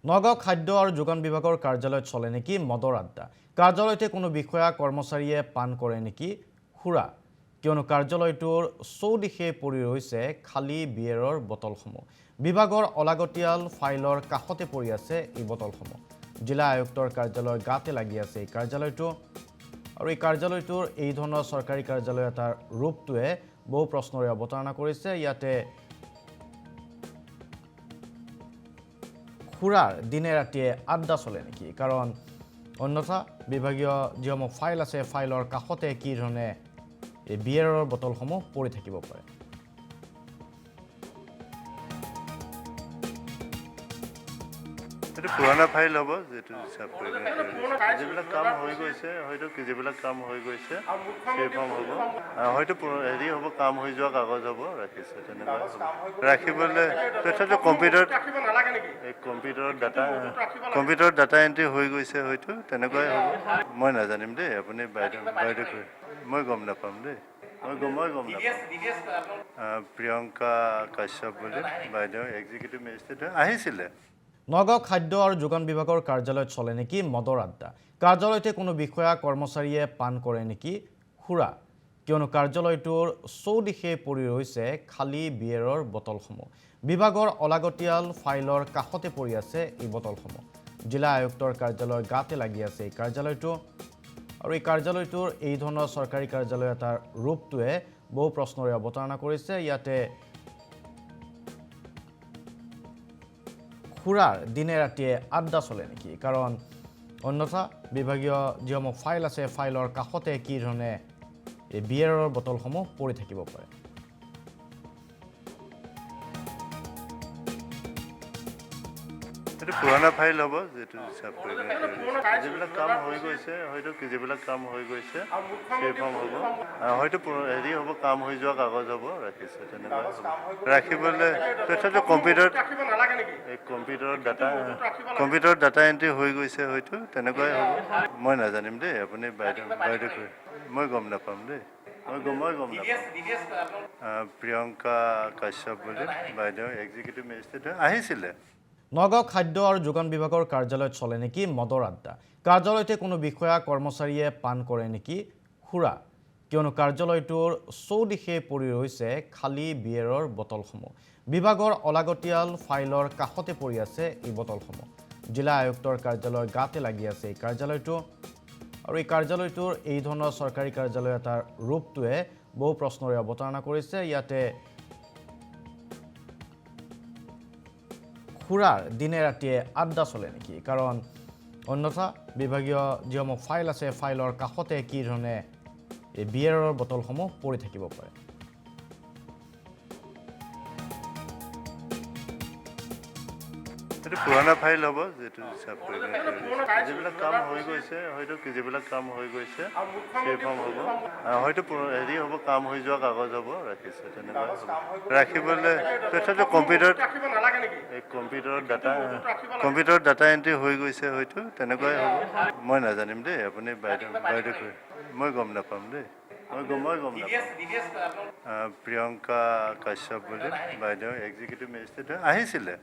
নগাঁও খাদ্য আৰু যোগান বিভাগৰ কাৰ্যালয়ত চলে নেকি মদৰ আড্ডা? কাৰ্যালয়তে কোনো বিষয়া কৰ্মচাৰীয়ে পান কৰে নেকি সুৰা? কিয়নো কাৰ্যালয়টোৰ চৌদিশে পৰি ৰৈছে খালী বিয়েৰৰ বটলসমূহ। বিভাগৰ অলাগতিয়াল ফাইলৰ কাষতে পৰি আছে এই বটলসমূহ। জিলা আয়ুক্তৰ কাৰ্যালয়ৰ গাতে লাগি আছে এই কাৰ্যালয়টো। আৰু এই কাৰ্যালয়টোৰ এই ধৰণৰ চৰকাৰী কাৰ্যালয় এটাৰ ৰূপটোৱে বহু প্ৰশ্নৰে অৱতাৰণা কৰিছে। ইয়াতে সুৰাৰ দিনে ৰাতিয়ে আড্ডা চলে নেকি? কাৰণ অন্যথা বিভাগীয় যিসমূহ ফাইল আছে ফাইলৰ কাষতে কি ধৰণে এই বিয়েৰৰ বটলসমূহ পৰি থাকিব পাৰে। এটা পুৰণা ফাইল হ'ব যেটো হিচাপ কৰি যিবিলাক কাম হৈ গৈছে হয়তো যিবিলাক কাম হৈ গৈছে সেই ফৰ্ম হ'ব হয়তো হেৰি হ'ব কাম হৈ যোৱা কাগজ হ'ব ৰাখিছে তেনেকুৱা ৰাখিবলৈ তথাপিও কম্পিউটাৰত ডাটা এণ্ট্ৰি হৈ গৈছে হয়তো তেনেকুৱাই হ'ব মই নাজানিম দেই আপুনি বাইদেউ মই গম নাপাম দেই মই গম নাপাম প্ৰিয়ংকা কাশ্যপ বুলি বাইদেউ এক্সিকিউটিভ মেজিষ্ট্ৰেট আহিছিলে। নগাঁও খাদ্য আৰু যোগান বিভাগৰ কাৰ্যালয়ত চলে নেকি মদৰ আড্ডা? কাৰ্যালয়তে কোনো বিষয়া কৰ্মচাৰীয়ে পান কৰে নেকি সুৰা? কিয়নো কাৰ্যালয়টোৰ চৌদিশে পৰি ৰৈছে খালী বিয়েৰৰ বটলসমূহ। বিভাগৰ অলাগতিয়াল ফাইলৰ কাষতে পৰি আছে এই বটলসমূহ। জিলা আয়ুক্তৰ কাৰ্যালয়ৰ গাতে লাগি আছে এই কাৰ্যালয়টো। আৰু এই কাৰ্যালয়টোৰ এই ধৰণৰ চৰকাৰী কাৰ্যালয় এটাৰ ৰূপটোৱে বহু প্ৰশ্নৰে অৱতাৰণা কৰিছে। ইয়াতে সুৰাৰ দিনে ৰাতিয়ে আড্ডা চলে নেকি? কাৰণ অন্যথা বিভাগীয় যিসমূহ ফাইল আছে ফাইলৰ কাষতে কি ধৰণে এই বিয়েৰৰ বটলসমূহ পৰি থাকিব পাৰে। এটা পুৰণা ফাইল হ'ব যেটো হিচাপ কৰি যিবিলাক কাম হৈ গৈছে হয়তো যিবিলাক কাম হৈ গৈছে সেই ফৰ্ম হ'ব হয়তো হেৰি হ'ব কাম হৈ যোৱা কাগজ হ'ব ৰাখিছে তেনেকুৱা ৰাখিবলৈ তথাপিও কম্পিউটাৰত ডাটা এণ্ট্ৰি হৈ গৈছে হয়তো তেনেকুৱাই হ'ব মই নাজানিম দেই আপুনি বাইদেউ মই গম নাপাম দেই মই গম নাপাম প্ৰিয়ংকা কাশ্যপ বুলি বাইদেউ এক্সিকিউটিভ মেজিষ্ট্ৰেট আহিছিলে। নগাঁও খাদ্য আৰু যোগান বিভাগৰ কাৰ্যালয়ত চলে নেকি মদৰ আড্ডা? কাৰ্যালয়তে কোনো বিষয়া কৰ্মচাৰীয়ে পান কৰে নেকি সুৰা? কিয়নো কাৰ্যালয়টোৰ চৌদিশে পৰি ৰৈছে খালী বিয়েৰৰ বটলসমূহ। বিভাগৰ অলাগতিয়াল ফাইলৰ কাষতে পৰি আছে এই বটলসমূহ। জিলা আয়ুক্তৰ কাৰ্যালয়ৰ গাতে লাগি আছে এই কাৰ্যালয়টো। আৰু এই কাৰ্যালয়টোৰ এই ধৰণৰ চৰকাৰী কাৰ্যালয় এটাৰ ৰূপটোৱে বহু প্ৰশ্নৰে অৱতাৰণা কৰিছে। ইয়াতে সুৰাৰ দিনে ৰাতিয়ে আড্ডা চলে নেকি? কাৰণ অন্যথা বিভাগীয় যিসমূহ ফাইল আছে ফাইলৰ কাষতে কি ধৰণে এই বিয়েৰৰ বটলসমূহ পৰি থাকিব পাৰে। এটা পুৰণা ফাইল হ'ব যেটো হিচাপ কৰি যিবিলাক কাম হৈ গৈছে হয়তো যিবিলাক কাম হৈ গৈছে সেই ফৰ্ম হ'ব হয়তো হেৰি হ'ব কাম হৈ যোৱা কাগজ হ'ব ৰাখিছে তেনেকুৱা ৰাখিবলৈ তথাপিও কম্পিউটাৰত ডাটা এণ্ট্ৰি হৈ গৈছে হয়তো তেনেকুৱাই হ'ব মই নাজানিম দেই আপুনি বাইদেউ মই গম নাপাম দেই মই গম নাপাম প্ৰিয়ংকা কাশ্যপ বুলি বাইদেউ এক্সিকিউটিভ মেজিষ্ট্ৰেট আহিছিলে।